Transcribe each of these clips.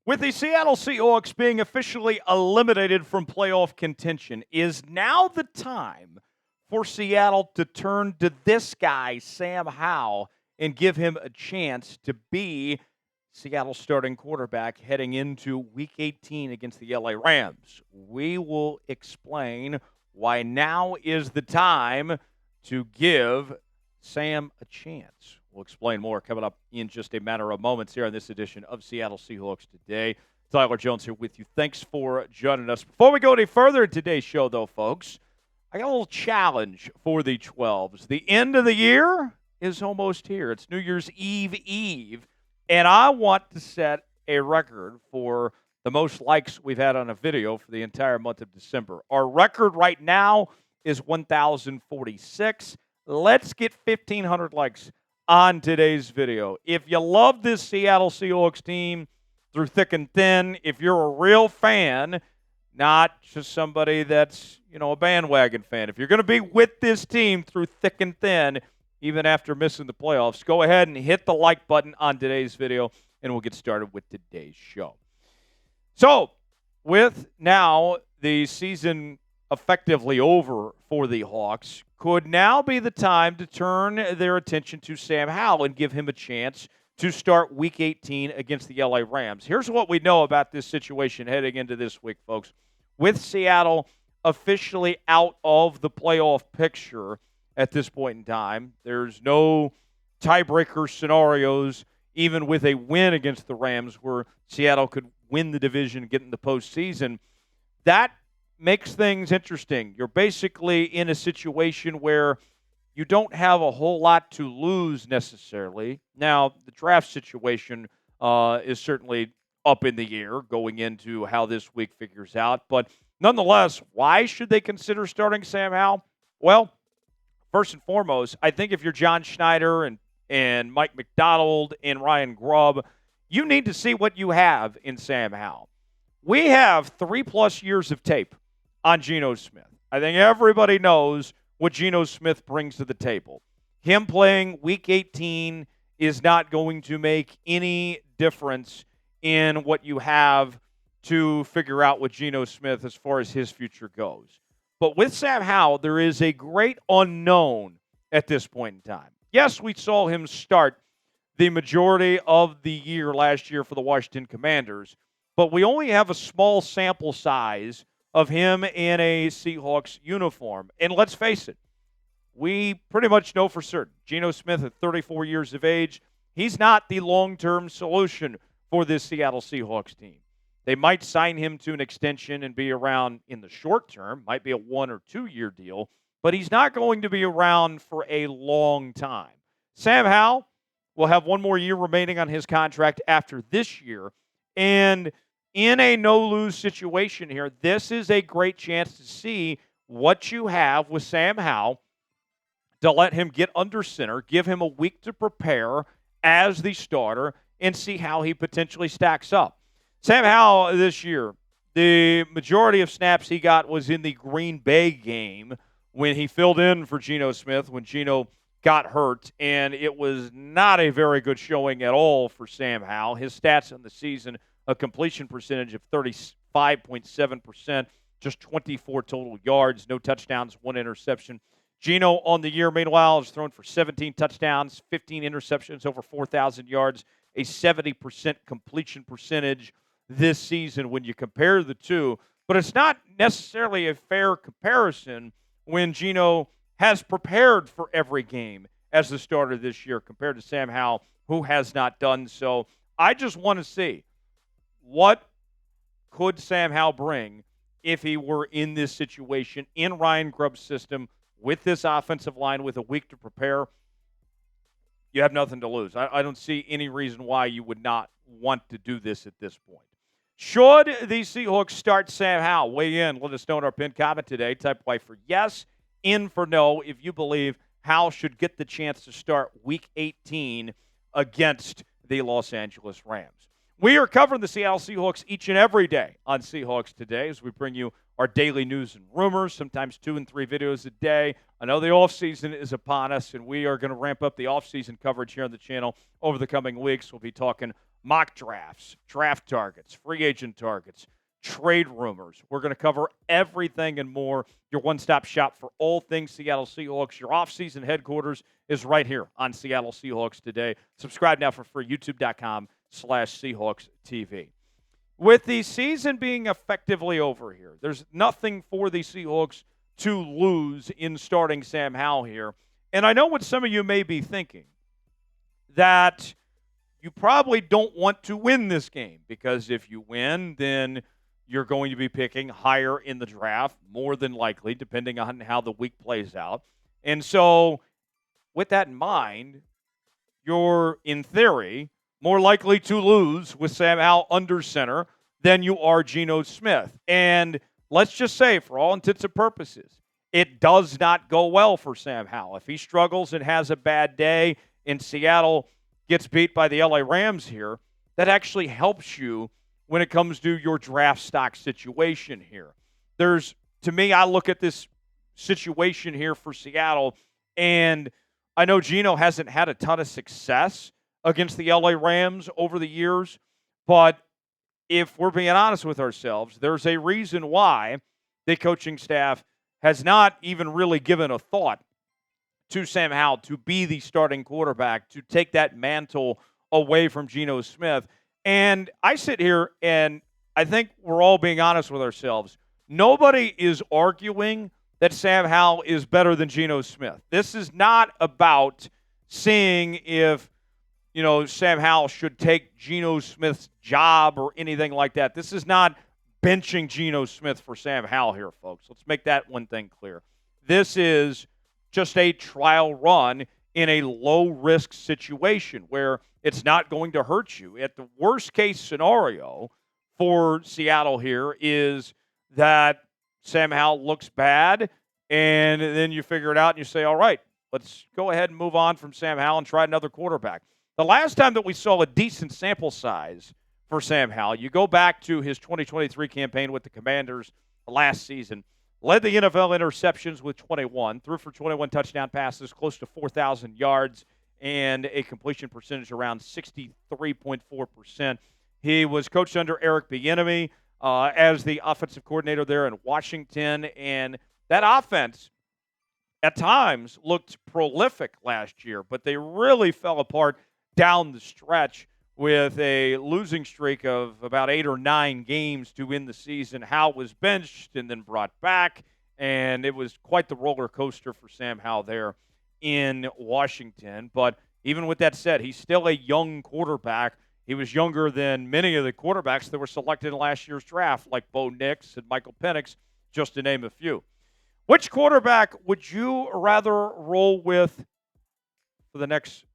With the Seattle Seahawks being officially eliminated from playoff contention, is now the time for Seattle to turn to this guy, Sam Howell, and give him a chance to be Seattle's starting quarterback heading into Week 18 against the LA Rams? We will explain why now is the time to give Sam a chance. We'll explain more coming up in just a matter of moments here on this edition of Seattle Seahawks Today. Tyler Jones here with you. Thanks for joining us. Before we go any further in today's show, though, folks, I got a little challenge for the 12s. The end of the year is almost here. It's New Year's Eve, and I want to set a record for the most likes we've had on a video for the entire month of December. Our record right now is 1,046. Let's get 1,500 likes on today's video. If you love this Seattle Seahawks team through thick and thin, if you're a real fan, not just somebody that's, a bandwagon fan, if you're going to be with this team through thick and thin, even after missing the playoffs, go ahead and hit the like button on today's video, and we'll get started with today's show. So, with now the season effectively over for the Hawks, could now be the time to turn their attention to Sam Howell and give him a chance to start Week 18 against the LA Rams. Here's what we know about this situation heading into this week, folks. With Seattle officially out of the playoff picture at this point in time, there's no tiebreaker scenarios, even with a win against the Rams, where Seattle could win the division, get in the postseason. That makes things interesting. You're basically in a situation where you don't have a whole lot to lose necessarily. Now, the draft situation is certainly up in the air going into how this week figures out. But nonetheless, why should they consider starting Sam Howell? Well, first and foremost, I think if you're John Schneider and Mike Macdonald and Ryan Grubb, you need to see what you have in Sam Howell. We have 3+ years of tape on Geno Smith. I think everybody knows what Geno Smith brings to the table. Him playing Week 18 is not going to make any difference in what you have to figure out with Geno Smith as far as his future goes. But with Sam Howell, there is a great unknown at this point in time. Yes, we saw him start the majority of the year last year for the Washington Commanders, but we only have a small sample size of him in a Seahawks uniform. And let's face it, we pretty much know for certain, Geno Smith at 34 years of age, he's not the long-term solution for this Seattle Seahawks team. They might sign him to an extension and be around in the short term, might be a 1 or 2 year deal, but he's not going to be around for a long time. Sam Howell will have 1 more year remaining on his contract after this year, and in a no-lose situation here, this is a great chance to see what you have with Sam Howell, to let him get under center, give him a week to prepare as the starter, and see how he potentially stacks up. Sam Howell this year, the majority of snaps he got was in the Green Bay game when he filled in for Geno Smith when Geno got hurt, and it was not a very good showing at all for Sam Howell. His stats on the season, a completion percentage of 35.7%, just 24 total yards, no touchdowns, 1 interception. Geno on the year, meanwhile, has thrown for 17 touchdowns, 15 interceptions, over 4,000 yards, a 70% completion percentage this season when you compare the two. But it's not necessarily a fair comparison when Geno has prepared for every game as the starter this year compared to Sam Howell, who has not done so. I just want to see, what could Sam Howell bring if he were in this situation in Ryan Grubb's system with this offensive line with a week to prepare? You have nothing to lose. I don't see any reason why you would not want to do this at this point. Should the Seahawks start Sam Howell? Weigh in. Let us know in our pinned comment today. Type Y for yes, in for no, if you believe Howell should get the chance to start Week 18 against the Los Angeles Rams. We are covering the Seattle Seahawks each and every day on Seahawks Today as we bring you our daily news and rumors, sometimes 2 and 3 videos a day. I know the offseason is upon us, and we are going to ramp up the offseason coverage here on the channel over the coming weeks. We'll be talking mock drafts, draft targets, free agent targets, trade rumors. We're going to cover everything and more. Your one-stop shop for all things Seattle Seahawks. Your off-season headquarters is right here on Seattle Seahawks Today. Subscribe now for free, youtube.com/Seahawks TV. With the season being effectively over here, there's nothing for the Seahawks to lose in starting Sam Howell here. And I know what some of you may be thinking, that you probably don't want to win this game, because if you win, then you're going to be picking higher in the draft, more than likely, depending on how the week plays out. And so with that in mind, you're, in theory, more likely to lose with Sam Howell under center than you are Geno Smith. And let's just say, for all intents and purposes, it does not go well for Sam Howell. If he struggles and has a bad day and Seattle gets beat by the LA Rams here, that actually helps you when it comes to your draft stock situation here. To me, I look at this situation here for Seattle, and I know Geno hasn't had a ton of success against the LA Rams over the years, but if we're being honest with ourselves, there's a reason why the coaching staff has not even really given a thought to Sam Howell to be the starting quarterback, to take that mantle away from Geno Smith. And I sit here and I think we're all being honest with ourselves. Nobody is arguing that Sam Howell is better than Geno Smith. This is not about seeing if Sam Howell should take Geno Smith's job or anything like that. This is not benching Geno Smith for Sam Howell here, folks. Let's make that one thing clear. This is just a trial run in a low-risk situation where it's not going to hurt you. At the worst-case scenario for Seattle here is that Sam Howell looks bad, and then you figure it out and you say, all right, let's go ahead and move on from Sam Howell and try another quarterback. The last time that we saw a decent sample size for Sam Howell, you go back to his 2023 campaign with the Commanders last season, led the NFL interceptions with 21, threw for 21 touchdown passes, close to 4,000 yards, and a completion percentage around 63.4%. He was coached under Eric Bieniemy as the offensive coordinator there in Washington, and that offense at times looked prolific last year, but they really fell apart down the stretch with a losing streak of about 8 or 9 games to end the season. Howell was benched and then brought back, and it was quite the roller coaster for Sam Howell there in Washington. But even with that said, he's still a young quarterback. He was younger than many of the quarterbacks that were selected in last year's draft, like Bo Nix and Michael Penix, just to name a few. Which quarterback would you rather roll with for the next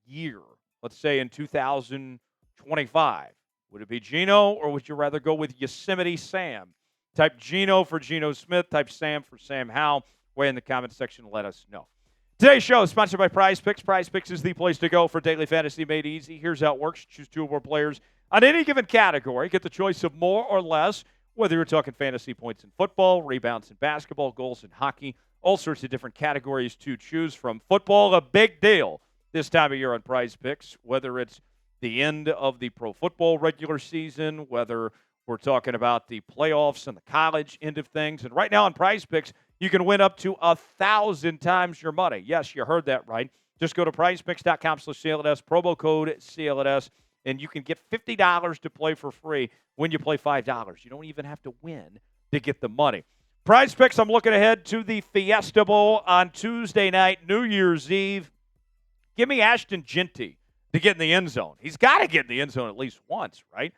year, let's say in 2025? Would it be Geno, or would you rather go with Yosemite Sam? Type Geno for Geno Smith, type Sam for Sam Howell. Weigh in the comment section and let us know. Today's show is sponsored by Prize Picks. Prize Picks is the place to go for daily fantasy made easy. Here's how it works. Choose 2 or more players on any given category. Get the choice of more or less, whether you're talking fantasy points in football, rebounds in basketball, goals in hockey, all sorts of different categories to choose from. Football, a big deal this time of year on Prize Picks, whether it's the end of the pro football regular season, whether we're talking about the playoffs and the college end of things. And right now on Prize Picks, you can win up to 1,000 times your money. Yes, you heard that right. Just go to prizepicks.com/CLNS, promo code CLNS, and you can get $50 to play for free when you play $5. You don't even have to win to get the money. Prize Picks, I'm looking ahead to the Fiesta Bowl on Tuesday night, New Year's Eve. Give me Ashton Genty to get in the end zone. He's got to get in the end zone at least once, right?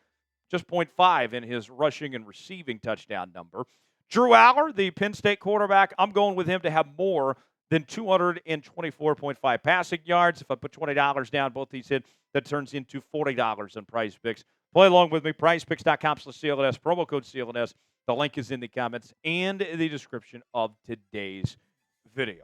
Just 0.5 in his rushing and receiving touchdown number. Drew Aller, the Penn State quarterback, I'm going with him to have more than 224.5 passing yards. If I put $20 down, both these hit, that turns into $40 on Prize Picks. Play along with me, prizepicks.com/CLNS, promo code CLNS. The link is in the comments and the description of today's video.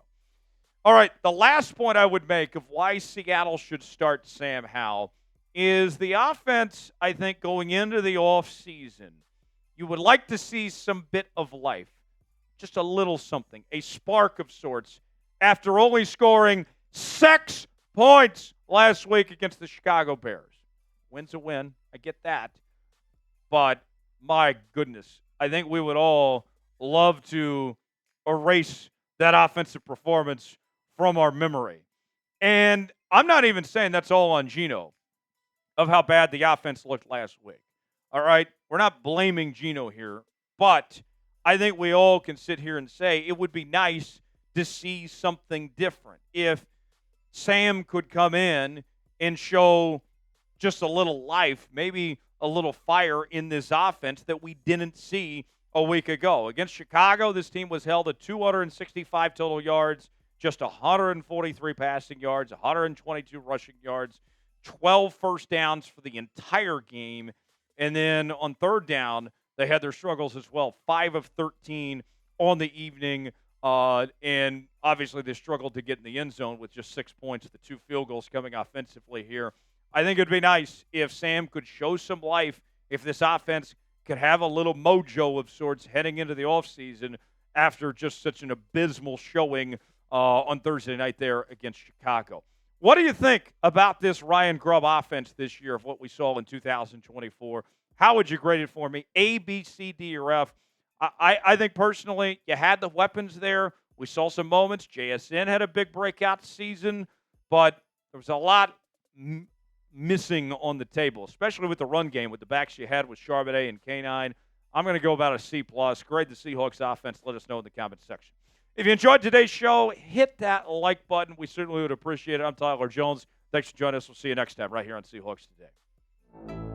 All right, the last point I would make of why Seattle should start Sam Howell is the offense, I think, going into the offseason. You would like to see some bit of life, just a little something, a spark of sorts, after only scoring 6 points last week against the Chicago Bears. Win's a win. I get that. But my goodness, I think we would all love to erase that offensive performance from our memory. And I'm not even saying that's all on Geno of how bad the offense looked last week. All right? We're not blaming Geno here, but I think we all can sit here and say it would be nice to see something different. If Sam could come in and show just a little life, maybe a little fire in this offense that we didn't see a week ago. Against Chicago, this team was held at 265 total yards, just 143 passing yards, 122 rushing yards, 12 first downs for the entire game. And then on third down, they had their struggles as well. 5 of 13 on the evening. And obviously they struggled to get in the end zone with just 6 points, the 2 field goals coming offensively here. I think it'd be nice if Sam could show some life, if this offense could have a little mojo of sorts heading into the offseason after just such an abysmal showing on Thursday night there against Chicago. What do you think about this Ryan Grubb offense this year of what we saw in 2024? How would you grade it for me? A, B, C, D, or F? I think personally you had the weapons there. We saw some moments. JSN had a big breakout season, but there was a lot missing on the table, especially with the run game, with the backs you had with Charbonnet and K9. I'm going to go about a C+. Grade the Seahawks offense. Let us know in the comment section. If you enjoyed today's show, hit that like button. We certainly would appreciate it. I'm Tyler Jones. Thanks for joining us. We'll see you next time right here on Seahawks Today.